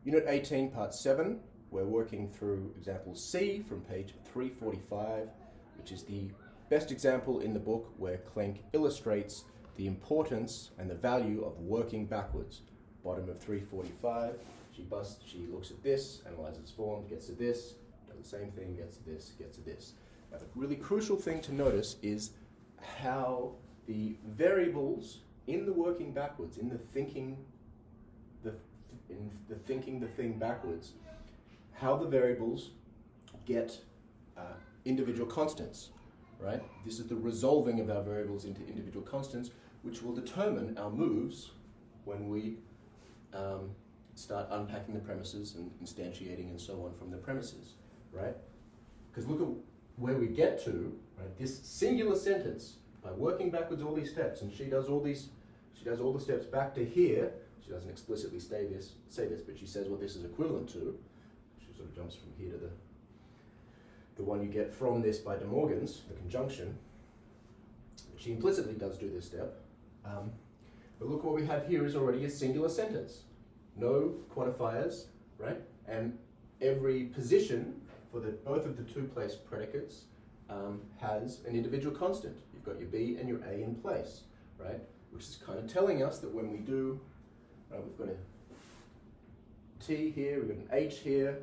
Unit 18, Part 7, we're working through example C from page 345, which is the best example in the book where Klenk illustrates the importance and the value of working backwards. Bottom of 345, she looks at this, analyzes form, gets to this, does the same thing, gets to this, gets to this. Now the really crucial thing to notice is how the variables in the working backwards, in the thinking the thing backwards, how the variables get individual constants, right? This is the resolving of our variables into individual constants, which will determine our moves when we start unpacking the premises and instantiating and so on from the premises, right? Because look at where we get to, right? This singular sentence, by working backwards all these steps, and she does all the steps back to here. She doesn't explicitly say this, but she says what this is equivalent to. She sort of jumps from here to the one you get from this by De Morgan's, the conjunction. She implicitly does do this step. But look, what we have here is already a singular sentence. No quantifiers, right? And every position for both of the two-place predicates has an individual constant. You've got your B and your A in place, right? Which is kind of telling us that when we do, we've got a T here, we've got an H here,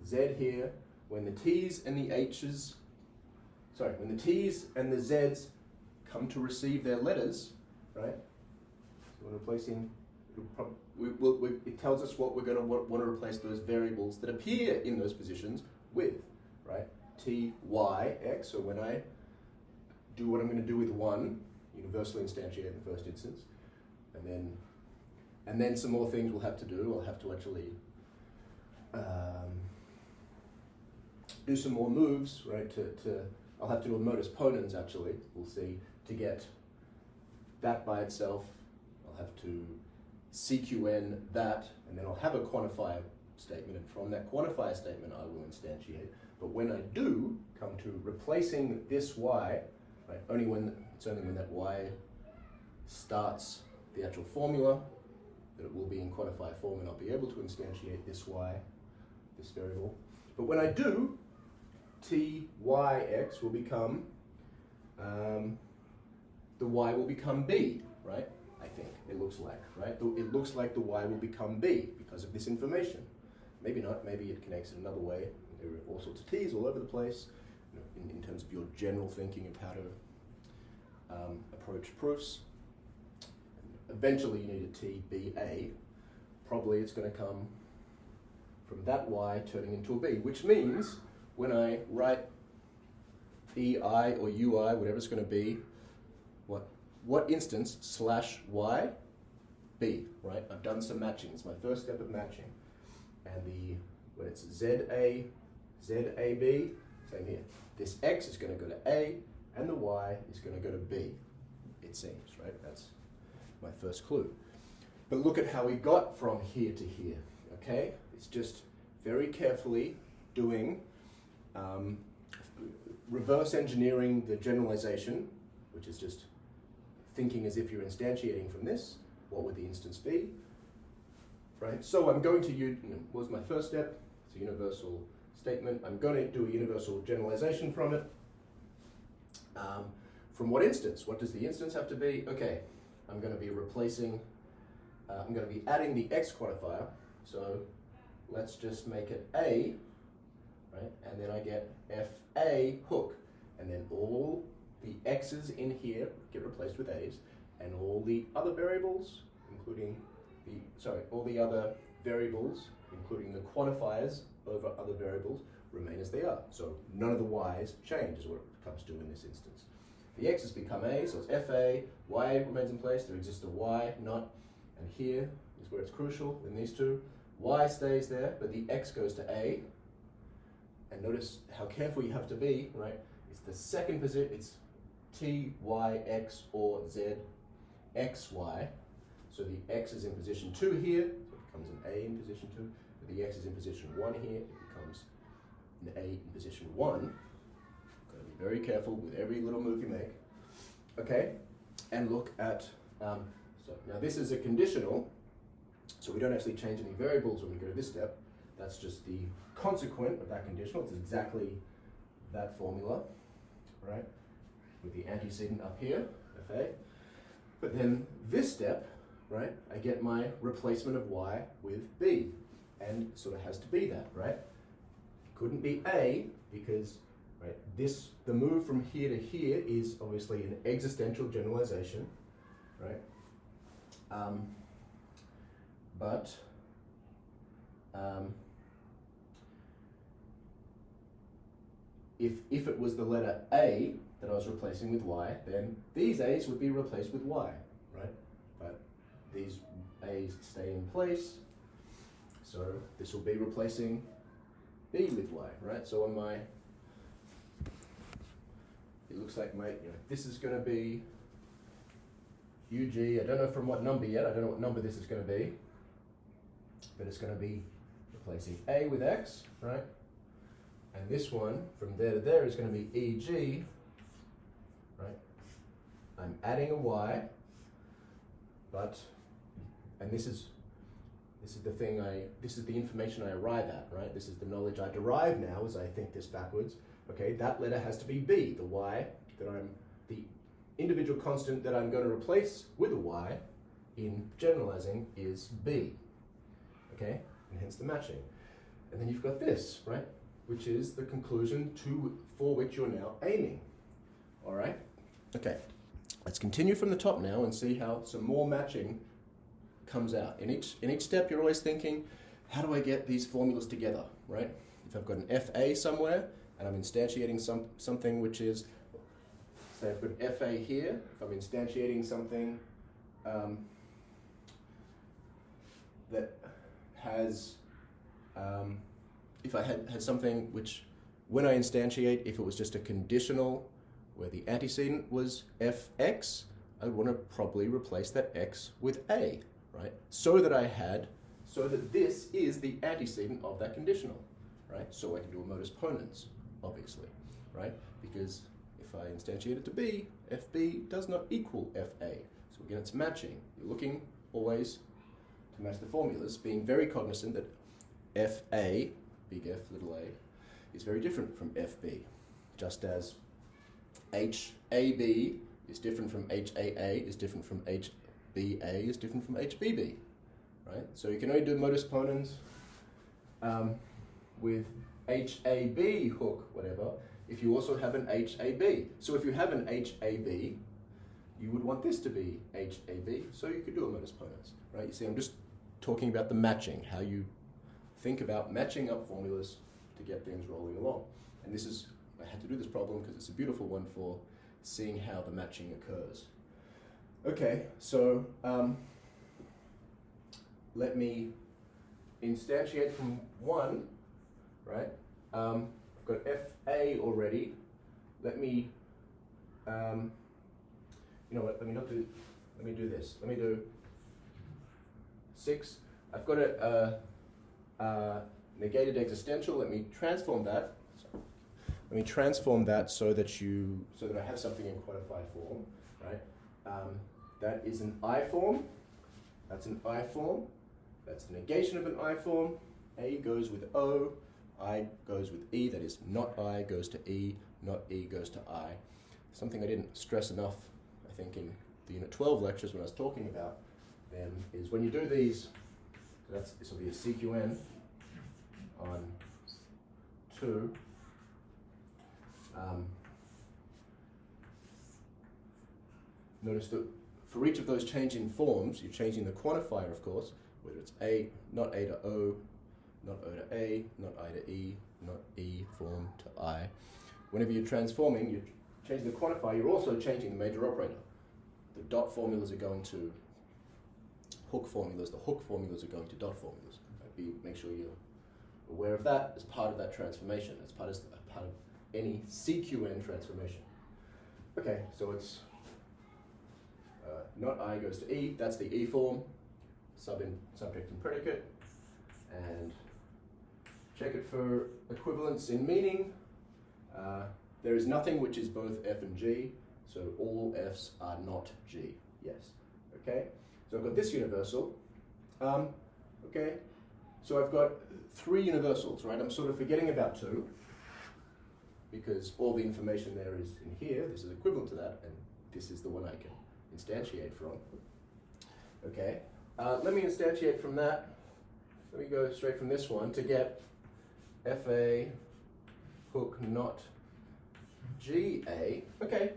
Z here. When the T's and the H's, when the T's and the Z's come to receive their letters, right? So we're replacing, it tells us what we're going to want to replace those variables that appear in those positions with, right? T, Y, X, so when I do what I'm going to do with 1, universally instantiate in the first instance, and then some more things we'll have to do. I'll have to actually do some more moves, right? I'll have to do a modus ponens actually, we'll see, to get that by itself. I'll have to CQN that, and then I'll have a quantifier statement, and from that quantifier statement I will instantiate. But when I do come to replacing this Y, right, it's only when that Y starts the actual formula that it will be in quantifier form, and I'll be able to instantiate this Y, this variable. But when I do, T, Y, X will become, the Y will become B, right? I think it looks like, right? It looks like the Y will become B because of this information. Maybe not, maybe it connects in another way. There are all sorts of T's all over the place, in terms of your general thinking of how to approach proofs. Eventually you need a T, B, A. Probably it's going to come from that Y turning into a B, which means when I write EI or UI, whatever it's going to be, what instance slash Y? B, right? I've done some matching. It's my first step of matching. And when it's ZA, ZAB, same here. This X is going to go to A, and the Y is going to go to B, it seems, right? That's my first clue. But look at how we got from here to here, okay? It's just very carefully doing, reverse engineering the generalization, which is just thinking as if you're instantiating from this. What would the instance be? Right? So I'm going to use, what was my first step? It's a universal statement. I'm going to do a universal generalization from it. From what instance? What does the instance have to be? Okay, I'm going to be replacing, I'm going to be adding the X quantifier. So let's just make it A, right? And then I get FA hook. And then all the X's in here get replaced with A's, and all the other variables, including all the other variables, including the quantifiers over other variables, remain as they are. So none of the Y's change is what it comes to in this instance. The X's become A, so it's FA, Y remains in place, there exists a Y, not, and here is where it's crucial in these two. Y stays there, but the X goes to A, and notice how careful you have to be, right? It's the second position, it's T, Y, X, or Z, X, Y. So the X is in position 2 here, so it becomes an A in position 2. But the X is in position 1 here, it becomes an A in position 1. Got to be very careful with every little move you make. Okay, and look at, so now this is a conditional, so So we don't actually change any variables when we go to this step. That's just the consequent of that conditional. It's exactly that formula, right? With the antecedent up here, FA. But then this step, right, I get my replacement of y with b. And it sort of has to be that, right? It couldn't be a because, right, the move from here to here is obviously an existential generalization, right? If it was the letter A that I was replacing with y, then these A's would be replaced with y, right? But these A's stay in place, so this will be replacing B with y, right? So on my, it looks like this is going to be UG, I don't know from what number yet, I don't know what number this is going to be, but it's going to be replacing A with X, right? And this one, from there to there, is going to be EG, right? I'm adding a Y, and this is the information I arrive at, right? This is the knowledge I derive now as I think this backwards. Okay, that letter has to be B, the Y, the individual constant that I'm going to replace with a Y in generalizing is B, okay? And hence the matching. And then you've got this, right? Which is the conclusion for which you're now aiming. All right? Okay, let's continue from the top now and see how some more matching comes out. In each step, you're always thinking, how do I get these formulas together, right? If I've got an FA somewhere, and I'm instantiating something which is, say I've got FA here, if I'm instantiating something that has, if I had something which, when I instantiate, if it was just a conditional where the antecedent was fx, I would want to probably replace that x with a, right? So that this is the antecedent of that conditional, right? So I can do a modus ponens, obviously, right? Because if I instantiate it to b, fb does not equal fa. So again, it's matching. You're looking always to match the formulas, being very cognizant that fa, big F, little a, is very different from FB, just as HAB is different from HAA, is different from HBA, is different from HBB, right? So you can only do modus ponens with HAB hook, whatever, if you also have an HAB. So if you have an HAB, you would want this to be HAB, so you could do a modus ponens, right? You see, I'm just talking about the matching, how you think about matching up formulas to get things rolling along. And this is, I had to do this problem because it's a beautiful one for seeing how the matching occurs. Okay, so let me instantiate from 1, right? I've got FA already. Let me, you know what, let me do this. Let me do 6. I've got a negated existential. Let me transform that. Let me transform that so that I have something in quantified form, right? That is an I form. That's an I form. That's the negation of an I form. A goes with O. I goes with E. That is, not I goes to E. Not E goes to I. Something I didn't stress enough, I think, in the Unit 12 lectures when I was talking about them is when you do these. This will be a CQN on 2. Notice that for each of those changing forms, you're changing the quantifier, of course, whether it's A, not A to O, not O to A, not I to E, not E form to I. Whenever you're transforming, you're changing the quantifier, you're also changing the major operator. The dot formulas are going to hook formulas, the hook formulas are going to dot formulas. Make sure you're aware of that as part of that transformation, as part of any CQN transformation. Okay, so it's not I goes to E, that's the E form, subject and predicate, and check it for equivalence in meaning. There is nothing which is both F and G, so all F's are not G, yes. Okay, so I've got this universal. Okay, so I've got 3 universals, right? I'm sort of forgetting about 2 because all the information there is in here. This is equivalent to that, and this is the one I can instantiate from. Okay, let me instantiate from that. Let me go straight from this one to get FA hook not GA. Okay,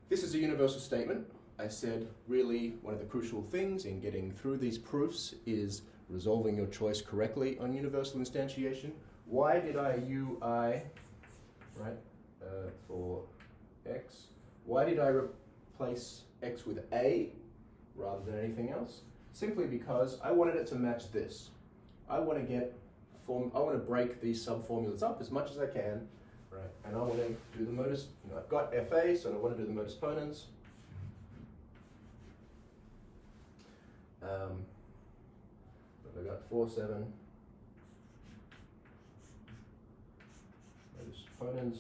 this is a universal statement. I said really one of the crucial things in getting through these proofs is resolving your choice correctly on universal instantiation. Why did I UI, right, for x? Why did I replace x with a rather than anything else? Simply because I wanted it to match this. I want to break these subformulas up as much as I can, right? And I want to do the modus. I've got FA, so I want to do the modus ponens. I've got 4, 7 modus ponens.